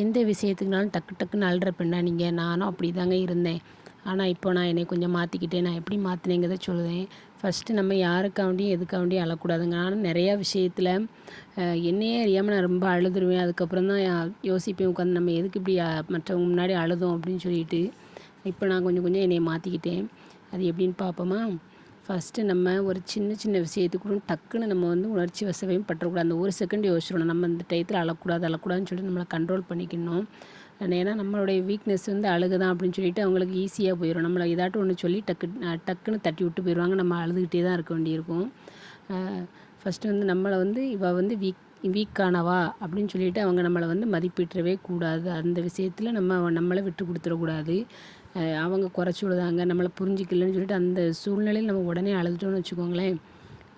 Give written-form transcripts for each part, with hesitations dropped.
எந்த விஷயத்துக்குனாலும் டக்கு டக்குன்னு அழுற பெண்ணா நீங்கள்? நானும் அப்படி தாங்க இருந்தேன். ஆனால் இப்போ நான் என்னை கொஞ்சம் மாற்றிக்கிட்டேன். நான் எப்படி மாற்றினேங்கிறத சொல்லுவேன். ஃபஸ்ட்டு நம்ம யாருக்காண்டியும் எதுக்காண்டியும் அழக்கூடாதுங்க. நானும் நிறையா விஷயத்தில் என்னையே அறியாமல் நான் ரொம்ப அழுதுருவேன். அதுக்கப்புறம் தான் யோசிப்பேன் உட்காந்து, நம்ம எதுக்கு இப்படி மற்றவங்க முன்னாடி அழுதோம் அப்படின்னு சொல்லிட்டு. இப்போ நான் கொஞ்சம் கொஞ்சம் என்னை மாற்றிக்கிட்டேன். அது எப்படின்னு பார்ப்போமா? ஃபஸ்ட்டு நம்ம ஒரு சின்ன சின்ன விஷயத்துக்கு கூட டக்குன்னு நம்ம வந்து உணர்ச்சி வசவையும் பற்றக்கூடாது. அந்த ஒரு செகண்ட் யோசிச்சிடணும், நம்ம இந்த டயத்தில் அழக்கூடாது அழக்கூடாதுன்னு சொல்லிட்டு நம்மளை கண்ட்ரோல் பண்ணிக்கணும். ஏன்னா நம்மளுடைய வீக்னஸ் வந்து அழுகு தான் அப்படின்னு சொல்லிட்டு அவங்களுக்கு ஈஸியாக போயிடும். நம்மளை ஏதாட்டும் ஒன்று சொல்லி டக்குன்னு தட்டி விட்டு போயிடுவாங்க. நம்ம அழுதுகிட்டே தான் இருக்க வேண்டியிருக்கும். ஃபஸ்ட்டு வந்து நம்மளை வந்து இவள் வந்து வீக்கானவா அப்படின்னு சொல்லிட்டு அவங்க நம்மளை வந்து மதிப்பிட்டுறவே கூடாது. அந்த விஷயத்தில் நம்மளை விட்டு கொடுத்துடக்கூடாது. அவங்க குறைச்சி விடுதாங்க, நம்மளை புரிஞ்சிக்கலன்னு சொல்லிட்டு அந்த சூழ்நிலையில் நம்ம உடனே அழுதுட்டோன்னு வச்சுக்கோங்களேன்,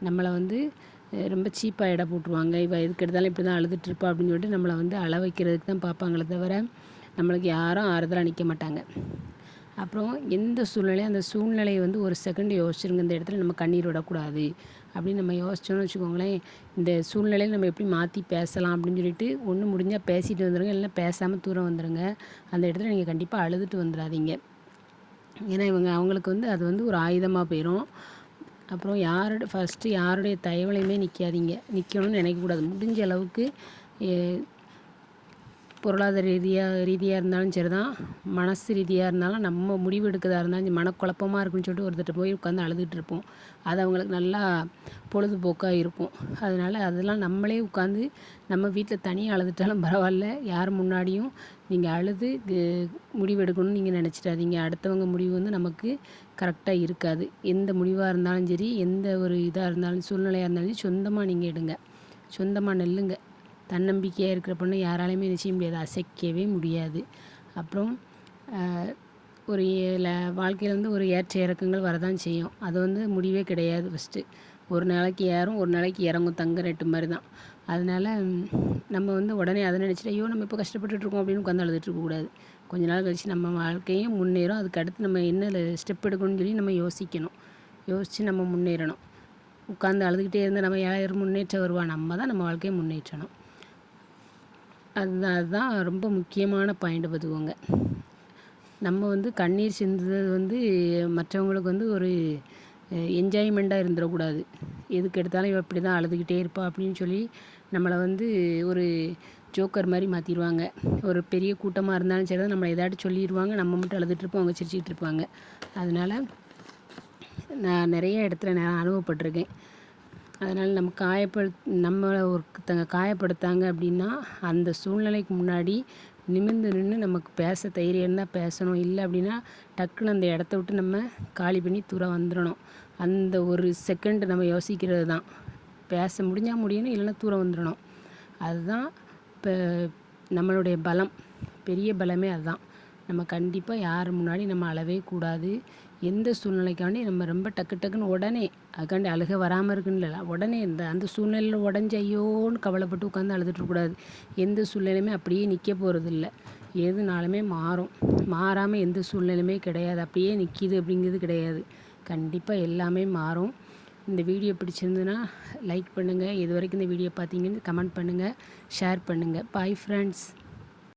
நம்மளை வந்து ரொம்ப சீப்பாக எடை போட்டுருவாங்க. இவள் எதுக்கு எடுத்தாலும் இப்படி தான் அழுதுட்டுருப்பா அப்படின்னு சொல்லிட்டு நம்மளை வந்து அழ வைக்கிறதுக்கு தான் பார்ப்பாங்களே தவிர நம்மளுக்கு யாரும் ஆறுதலாக நிற்க மாட்டாங்க. அப்புறம் எந்த சூழ்நிலையும் அந்த சூழ்நிலையை வந்து ஒரு செகண்ட் யோசிச்சிருங்க. இந்த இடத்துல நம்ம கண்ணீர் விடக்கூடாது அப்படின்னு நம்ம யோசிச்சோன்னு வச்சுக்கோங்களேன், இந்த சூழ்நிலையில் நம்ம எப்படி மாற்றி பேசலாம் அப்படின்னு சொல்லிட்டு ஒன்று முடிஞ்சால் பேசிட்டு வந்துடுங்க, இல்லைன்னா பேசாமல் தூரம் வந்துடுங்க. அந்த இடத்துல நீங்கள் கண்டிப்பாக அழுதுட்டு வந்துடாதீங்க. ஏன்னா அவங்களுக்கு வந்து அது வந்து ஒரு ஆயுதமாக போயிடும். அப்புறம் ஃபஸ்ட்டு யாருடைய தயவுலையுமே நிற்காதீங்க. நிற்கணும்னு நினைக்கக்கூடாது. முடிஞ்ச அளவுக்கு பொருளாதார ரீதியாக இருந்தாலும் சரி தான், மனசு ரீதியாக இருந்தாலும், நம்ம முடிவு எடுக்கிறதா இருந்தாலும் மனக்குழப்பமாக இருக்குன்னு சொல்லிட்டு ஒருத்தர்கிட்ட போய் உட்காந்து அழுதுகிட்டு இருப்போம். அது அவங்களுக்கு நல்லா பொழுதுபோக்காக இருக்கும். அதனால் அதெல்லாம் நம்மளே உட்காந்து நம்ம வீட்டில் தனியாக அழுதுட்டாலும் பரவாயில்ல, யார் முன்னாடியும் நீங்கள் அழுது முடிவு எடுக்கணும்னு நீங்கள் நினச்சிடாதீங்க. அடுத்தவங்க முடிவு வந்து நமக்கு கரெக்டாக இருக்காது. எந்த முடிவாக இருந்தாலும் சரி, எந்த ஒரு இதாக இருந்தாலும் சூழ்நிலையாக இருந்தாலும் சொந்தமாக நீங்கள் எடுங்க, சொந்தமாக நெல்லுங்க. தன்னம்பிக்கையாக இருக்கிற பொண்ணை யாராலையுமே என்ன செய்ய முடியாது, அசைக்கவே முடியாது. அப்புறம் ஒரு வாழ்க்கையில் வந்து ஒரு ஏற்ற இறக்கங்கள் வரதான் செய்யும். அது வந்து முடிவே கிடையாது. ஃபஸ்ட்டு ஒரு நாளைக்கு ஏறும், ஒரு நாளைக்கு இறங்கும், தங்க ரேட்டு மாதிரி தான். அதனால் நம்ம வந்து உடனே அதை நினச்சிட்டு ஐயோ நம்ம இப்போ கஷ்டப்பட்டுருக்கோம் அப்படின்னு உட்காந்து அழுதுட்டு இருக்கக்கூடாது. கொஞ்ச நாள் கழித்து நம்ம வாழ்க்கையும் முன்னேறும். அதுக்கு அடுத்து நம்ம என்ன ஸ்டெப் எடுக்கணும்னு சொல்லி நம்ம யோசிக்கணும். யோசித்து நம்ம முன்னேறணும். உட்காந்து அழுதுகிட்டே இருந்தால் நம்ம யாரும் முன்னேற்றம் வருவா? நம்ம தான் நம்ம வாழ்க்கையை முன்னேற்றணும். அதுதான் ரொம்ப முக்கியமான பாயிண்ட் பார்த்துக்கோங்க. நம்ம வந்து கண்ணீர் சிந்துறது வந்து மற்றவங்களுக்கு வந்து ஒரு என்ஜாய்மெண்ட்டாக இருந்துடக்கூடாது. எதுக்கு எடுத்தாலும் இவள் இப்படி தான் அழுதுகிட்டே இருப்பா அப்படின்னு சொல்லி நம்மளை வந்து ஒரு ஜோக்கர் மாதிரி மாற்றிடுவாங்க. ஒரு பெரிய கூட்டமாக இருந்தாலும் சரி தான், நம்மளை ஏதாட்டும் சொல்லிடுவாங்க, நம்ம மட்டும் அழுதுகிட்ருப்போம், அவங்க சிரிச்சிக்கிட்டு இருப்பாங்க. அதனால் நான் நிறைய இடத்துல நான் அனுபவப்பட்டிருக்கேன். அதனால் நம்மளை ஒருத்தங்க காயப்படுத்தாங்க அப்படின்னா அந்த சூழ்நிலைக்கு முன்னாடி நிமிர்ந்து நின்று நமக்கு பேச தைரியம் இருந்தால் பேசணும். இல்லை அப்படின்னா டக்குன்னு அந்த இடத்த விட்டு நம்ம காலி பண்ணி தூரம் வந்துடணும். அந்த ஒரு செகண்ட் நம்ம யோசிக்கிறது தான். பேச முடிஞ்சால் முடியணும், இல்லைன்னா தூரம் வந்துடணும். அதுதான் இப்போ நம்மளுடைய பலம், பெரிய பலமே அதுதான். நம்ம கண்டிப்பாக யார் முன்னாடி நம்ம அழவே கூடாது. எந்த சூழ்நிலைக்காண்டி நம்ம ரொம்ப டக்குன்னு உடனே அதுக்காண்டி அழுக வராமல் இருக்குன்னு இல்லை, உடனே அந்த சூழ்நிலையில் உடஞ்சி ஐயோன்னு கவலைப்பட்டு உட்காந்து அழுதுட்டுருக்கூடாது. எந்த சூழ்நிலையுமே அப்படியே நிற்க போகிறது இல்லை. எதுனாலுமே மாறும். மாறாமல் எந்த சூழ்நிலையுமே கிடையாது. அப்படியே நிற்கிது அப்படிங்கிறது கிடையாது. கண்டிப்பாக எல்லாமே மாறும். இந்த வீடியோ பிடிச்சிருந்துன்னா லைக் பண்ணுங்கள். இது வரைக்கும் இந்த வீடியோ பார்த்தீங்கன்னு கமெண்ட் பண்ணுங்கள், ஷேர் பண்ணுங்கள். Bye friends.